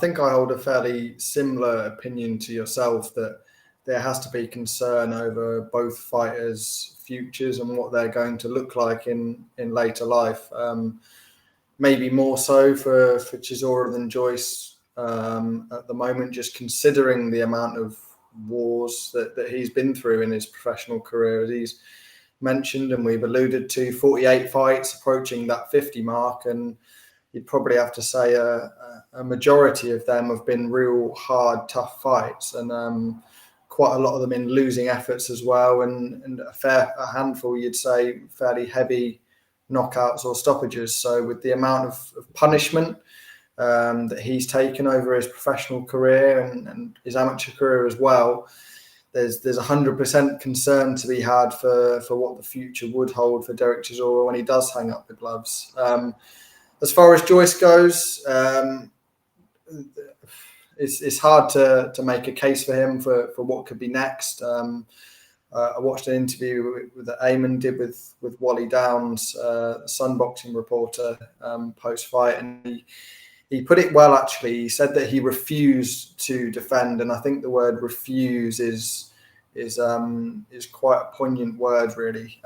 think I hold a fairly similar opinion to yourself, that there has to be concern over both fighters' futures and what they're going to look like in later life. Maybe more so for Chisora than Joyce at the moment, just considering the amount of wars that he's been through in his professional career, as he's mentioned and we've alluded to. 48 fights, approaching that 50 mark, and you'd probably have to say a majority of them have been real hard, tough fights, and quite a lot of them in losing efforts as well, and a handful, you'd say, fairly heavy knockouts or stoppages. So with the amount of punishment that he's taken over his professional career and his amateur career as well, there's 100% concern to be had for what the future would hold for Derek Chisora when he does hang up the gloves. As far as Joyce goes, it's hard to make a case for him for what could be next. I watched an interview that Eamon did with Wally Downs, Sun boxing reporter, post-fight, and he put it well, actually. He said that he refused to defend, and I think the word refuse is quite a poignant word, really.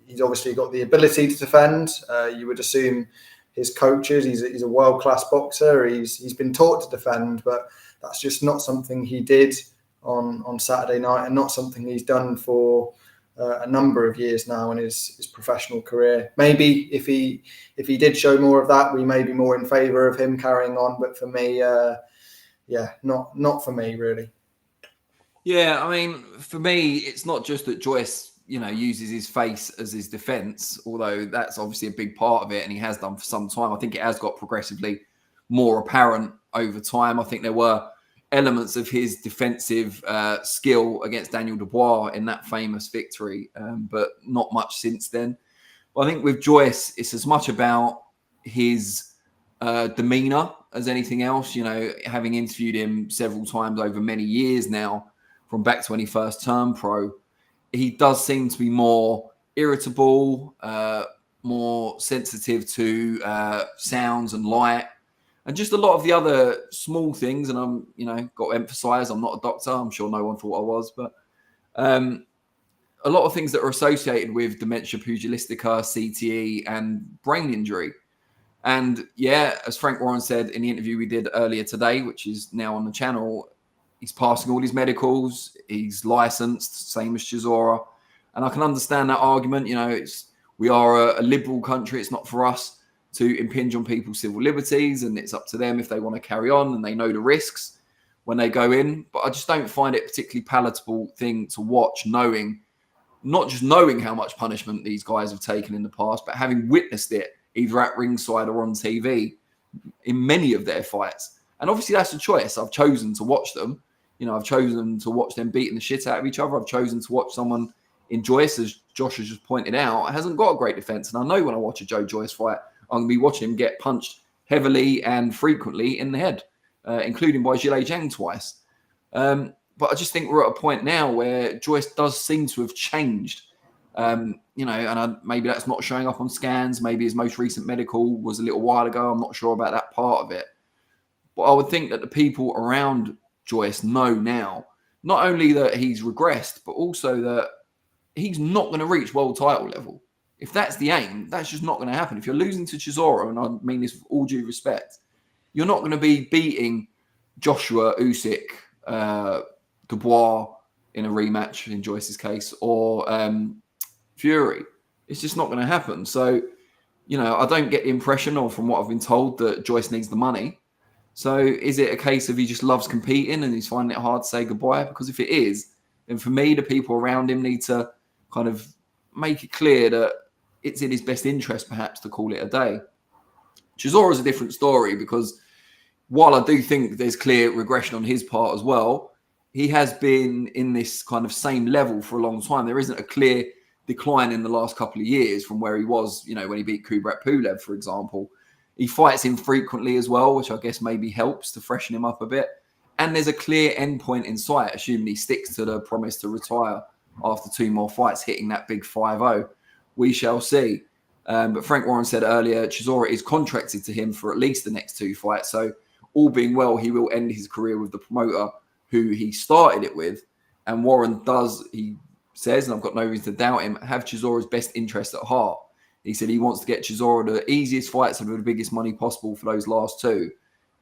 He's obviously got the ability to defend. You would assume his coaches, he's a world-class boxer. He's been taught to defend, but that's just not something he did on Saturday night, and not something he's done for a number of years now in his professional career. Maybe if he did show more of that, we may be more in favour of him carrying on. But for me, not for me, really. Yeah, I mean, for me, it's not just that Joyce, uses his face as his defence, although that's obviously a big part of it, and he has done for some time. I think it has got progressively more apparent over time. I think there were elements of his defensive skill against Daniel Dubois in that famous victory, but not much since then. But I think with Joyce, it's as much about his demeanour as anything else. Having interviewed him several times over many years now, from back to when he first turned pro, he does seem to be more irritable, more sensitive to sounds and light, and just a lot of the other small things. And I'm, got to emphasize, I'm not a doctor. I'm sure no one thought I was, but a lot of things that are associated with dementia pugilistica, CTE, and brain injury. And yeah, as Frank Warren said in the interview we did earlier today, which is now on the channel, he's passing all his medicals. He's licensed, same as Chisora. And I can understand that argument. We are a liberal country. It's not for us to impinge on people's civil liberties, and it's up to them if they want to carry on and they know the risks when they go in. But I just don't find it a particularly palatable thing to watch, not just knowing how much punishment these guys have taken in the past, but having witnessed it either at ringside or on TV in many of their fights. And obviously that's a choice. I've chosen to watch them. I've chosen to watch them beating the shit out of each other. I've chosen to watch someone in Joyce, as Josh has just pointed out, hasn't got a great defense. And I know when I watch a Joe Joyce fight, I'm going to be watching him get punched heavily and frequently in the head, including by Zhilei Zhang twice. But I just think we're at a point now where Joyce does seem to have changed. And maybe that's not showing up on scans. Maybe his most recent medical was a little while ago. I'm not sure about that part of it. But I would think that the people around Joyce know now, not only that he's regressed, but also that he's not going to reach world title level. If that's the aim, that's just not going to happen. If you're losing to Chisora, and I mean this with all due respect, you're not going to be beating Joshua, Usyk, Dubois in a rematch in Joyce's case, or Fury. It's just not going to happen. So, I don't get the impression, or from what I've been told, that Joyce needs the money. So is it a case of he just loves competing and he's finding it hard to say goodbye? Because if it is, then for me, the people around him need to kind of make it clear that it's in his best interest, perhaps, to call it a day. Chisora is a different story, because while I do think there's clear regression on his part as well, he has been in this kind of same level for a long time. There isn't a clear decline in the last couple of years from where he was, when he beat Kubrat Pulev, for example. He fights infrequently as well, which I guess maybe helps to freshen him up a bit. And there's a clear endpoint in sight, assuming he sticks to the promise to retire after 2 more fights, hitting that big 5-0. We shall see. But Frank Warren said earlier, Chisora is contracted to him for at least the next 2 fights. So all being well, he will end his career with the promoter who he started it with. And Warren does, he says, and I've got no reason to doubt him, have Chisora's best interest at heart. He said he wants to get Chisora the easiest fights and the biggest money possible for those last two.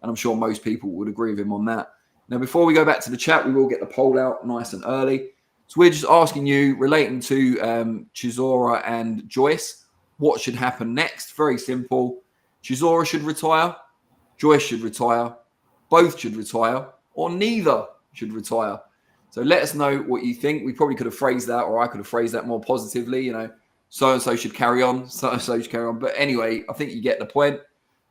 And I'm sure most people would agree with him on that. Now, before we go back to the chat, we will get the poll out nice and early. So we're just asking you, relating to Chisora and Joyce, what should happen next? Very simple. Chisora should retire. Joyce should retire. Both should retire. Or neither should retire. So let us know what you think. We probably could have phrased that, or I could have phrased that more positively. You know, so-and-so should carry on. So-and-so should carry on. But anyway, I think you get the point.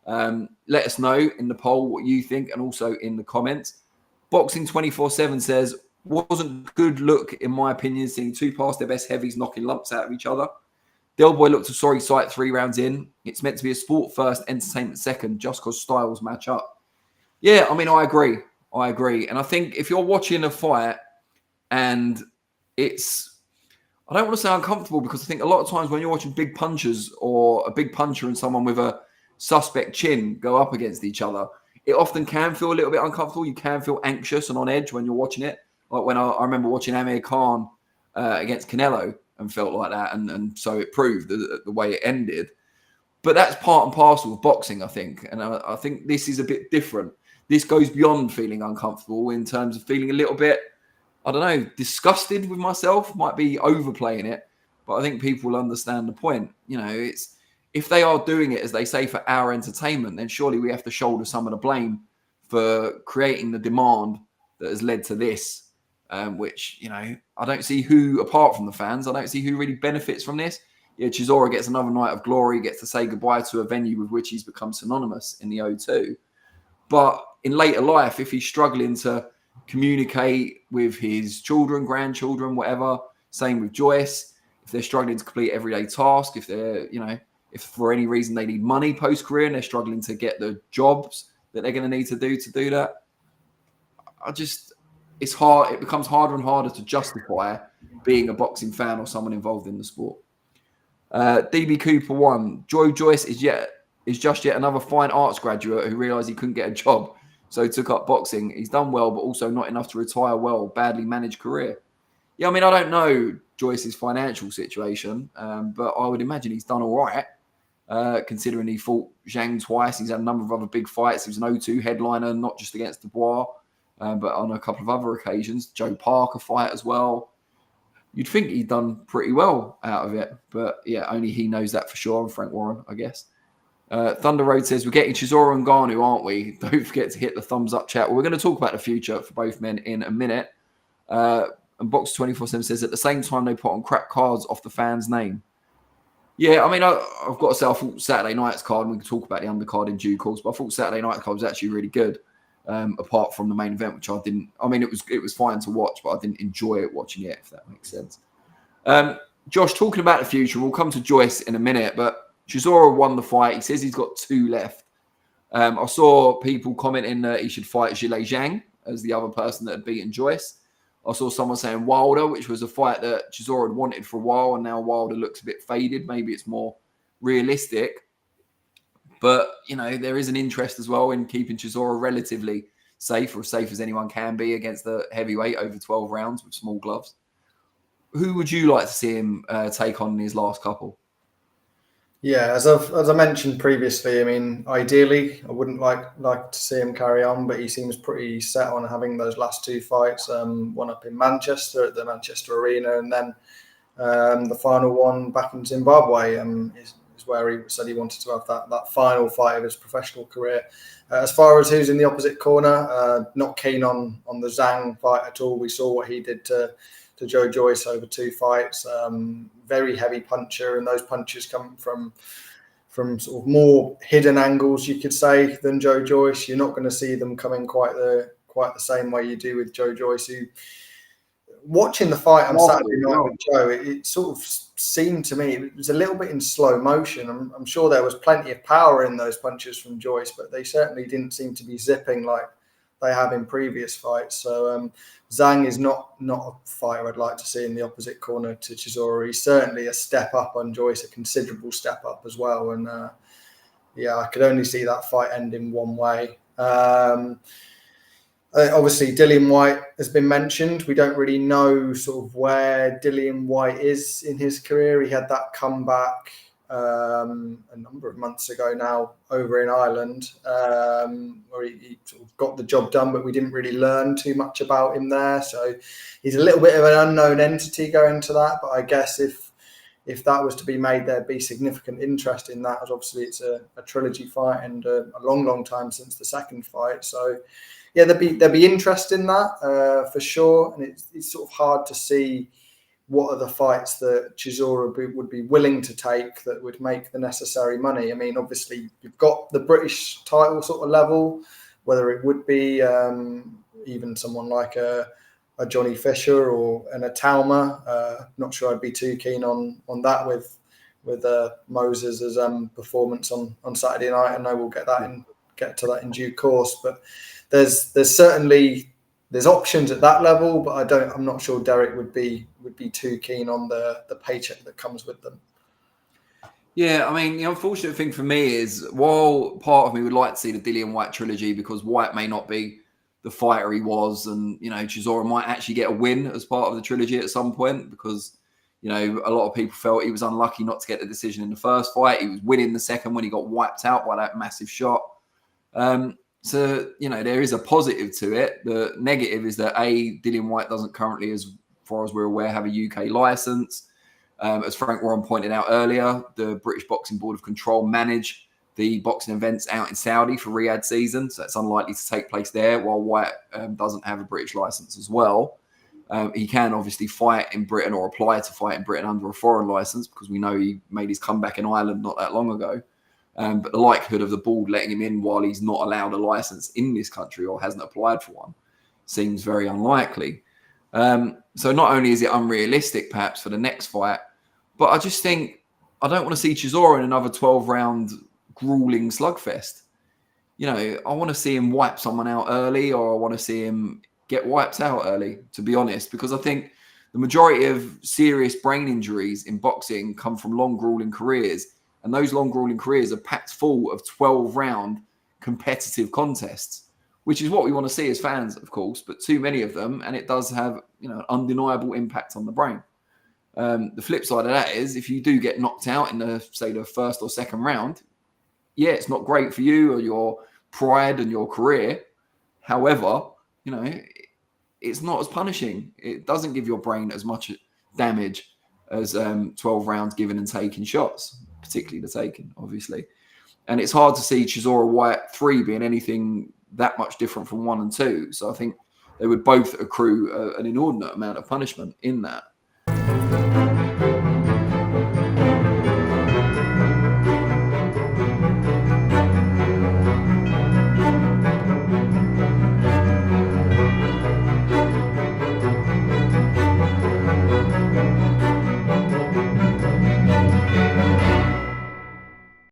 Let us know in the poll what you think, and also in the comments. Boxing 24/7 says, wasn't good look, in my opinion, seeing two past their best heavies knocking lumps out of each other. Del Boy looked a sorry sight 3 rounds in. It's meant to be a sport first, entertainment second, just because styles match up. Yeah, I mean, I agree. And I think if you're watching a fight and it's, I don't want to say uncomfortable, because I think a lot of times when you're watching big punchers, or a big puncher and someone with a suspect chin go up against each other, it often can feel a little bit uncomfortable. You can feel anxious and on edge when you're watching it. Like when I remember watching Amir Khan against Canelo and felt like that. And so it proved the way it ended. But that's part and parcel of boxing, I think. And I think this is a bit different. This goes beyond feeling uncomfortable in terms of feeling a little bit, I don't know, disgusted with myself. Might be overplaying it. But I think people understand the point. You know, it's, if they are doing it, as they say, for our entertainment, then surely we have to shoulder some of the blame for creating the demand that has led to this. Which, you know, I don't see who, apart from the fans, I don't see who really benefits from this. Yeah, Chisora gets another night of glory, gets to say goodbye to a venue with which he's become synonymous in the O2. But in later life, if he's struggling to communicate with his children, grandchildren, whatever, same with Joyce, if they're struggling to complete everyday tasks, if they're, you know, if for any reason they need money post-career and they're struggling to get the jobs that they're going to need to do that, it's hard. It becomes harder and harder to justify being a boxing fan or someone involved in the sport. DB Cooper 1. Joe Joyce is just yet another fine arts graduate who realised he couldn't get a job, so he took up boxing. He's done well, but also not enough to retire well. Badly managed career. Yeah, I mean, I don't know Joyce's financial situation, but I would imagine he's done all right, considering he fought Zhang twice. He's had a number of other big fights. He was an O2 headliner, not just against Dubois, but on a couple of other occasions. Joe Parker fight as well. You'd think he'd done pretty well out of it. But yeah, only he knows that for sure. And Frank Warren, I guess. Thunder Road says, we're getting Chisora and Ngannou, aren't we? Don't forget to hit the thumbs up chat. Well, we're going to talk about the future for both men in a minute. And Box 24/7 says, at the same time, they put on crap cards off the fan's name. Yeah, I mean, I've got to say, I thought Saturday night's card, and we can talk about the undercard in due course, but I thought Saturday night's card was actually really good. Apart from the main event, which I didn't. I mean, it was fine to watch, but I didn't enjoy it watching it, if that makes sense. Josh, talking about the future, we'll come to Joyce in a minute, but Chisora won the fight. He says he's got 2 left. I saw people commenting that he should fight Zhilei Zhang as the other person that had beaten Joyce. I saw someone saying Wilder, which was a fight that Chisora had wanted for a while, and now Wilder looks a bit faded. Maybe it's more realistic. But, you know, there is an interest as well in keeping Chisora relatively safe, or as safe as anyone can be, against the heavyweight over 12 rounds with small gloves. Who would you like to see him take on in his last couple? Yeah, as I mentioned previously, I mean, ideally, I wouldn't like to see him carry on, but he seems pretty set on having those last 2 fights, one up in Manchester at the Manchester Arena, and then the final one back in Zimbabwe is where he said he wanted to have that final fight of his professional career. As far as who's in the opposite corner, not keen on the Zhang fight at all. We saw what he did to Joe Joyce over 2 fights. Very heavy puncher, and those punches come from sort of more hidden angles, you could say, than Joe Joyce. You're not going to see them coming quite the same way you do with Joe Joyce. Who, watching the fight on Saturday night with Joe, it sort of seemed to me it was a little bit in slow motion. I'm sure there was plenty of power in those punches from Joyce, but they certainly didn't seem to be zipping like they have in previous fights. So Zhang is not a fighter I'd like to see in the opposite corner to Chisora. He's certainly a step up on Joyce, a considerable step up as well. And yeah, I could only see that fight ending one way. Obviously, Dillian Whyte has been mentioned. We don't really know sort of where Dillian Whyte is in his career. He had that comeback a number of months ago now over in Ireland, where he sort of got the job done, but we didn't really learn too much about him there. So he's a little bit of an unknown entity going to that. But I guess if that was to be made, there'd be significant interest in that, as obviously it's a trilogy fight and a long time since the second fight. So yeah, there'd be interest in that for sure. And it's sort of hard to see what are the fights that Chisora would be willing to take that would make the necessary money. I mean, obviously, you've got the British title sort of level, whether it would be even someone like a Johnny Fisher or an Atalma. Not sure I'd be too keen on that with Moses' performance on Saturday night. I know we'll get to that in due course, but there's certainly options at that level, but I'm not sure Derek would be too keen on the paycheck that comes with them. Yeah, I mean, the unfortunate thing for me is, while part of me would like to see the Dillian Whyte trilogy, because Whyte may not be the fighter he was, and Chisora might actually get a win as part of the trilogy at some point, because a lot of people felt he was unlucky not to get the decision in the first fight. He was winning the second when he got wiped out by that massive shot. So, there is a positive to it. The negative is that Dillian Whyte doesn't currently, as far as we're aware, have a UK license. As Frank Warren pointed out earlier, the British Boxing Board of Control manage the boxing events out in Saudi for Riyadh season, so it's unlikely to take place there, while Whyte doesn't have a British license as well. He can obviously fight in Britain or apply to fight in Britain under a foreign license, because we know he made his comeback in Ireland not that long ago. But the likelihood of the board letting him in while he's not allowed a license in this country or hasn't applied for one seems very unlikely. So not only is it unrealistic, perhaps, for the next fight, but I just think I don't want to see Chisora in another 12-round grueling slugfest. I want to see him wipe someone out early, or I want to see him get wiped out early, to be honest, because I think the majority of serious brain injuries in boxing come from long, grueling careers. And those long, grueling careers are packed full of 12-round competitive contests, which is what we want to see as fans, of course, but too many of them, and it does have an undeniable impact on the brain. The flip side of that is, if you do get knocked out in the first or second round, yeah, it's not great for you or your pride and your career. However, it's not as punishing. It doesn't give your brain as much damage as 12 rounds given and taken shots, particularly the taken, obviously. And it's hard to see Chisora Whyte 3 being anything that much different from 1 and 2. So I think they would both accrue an inordinate amount of punishment in that.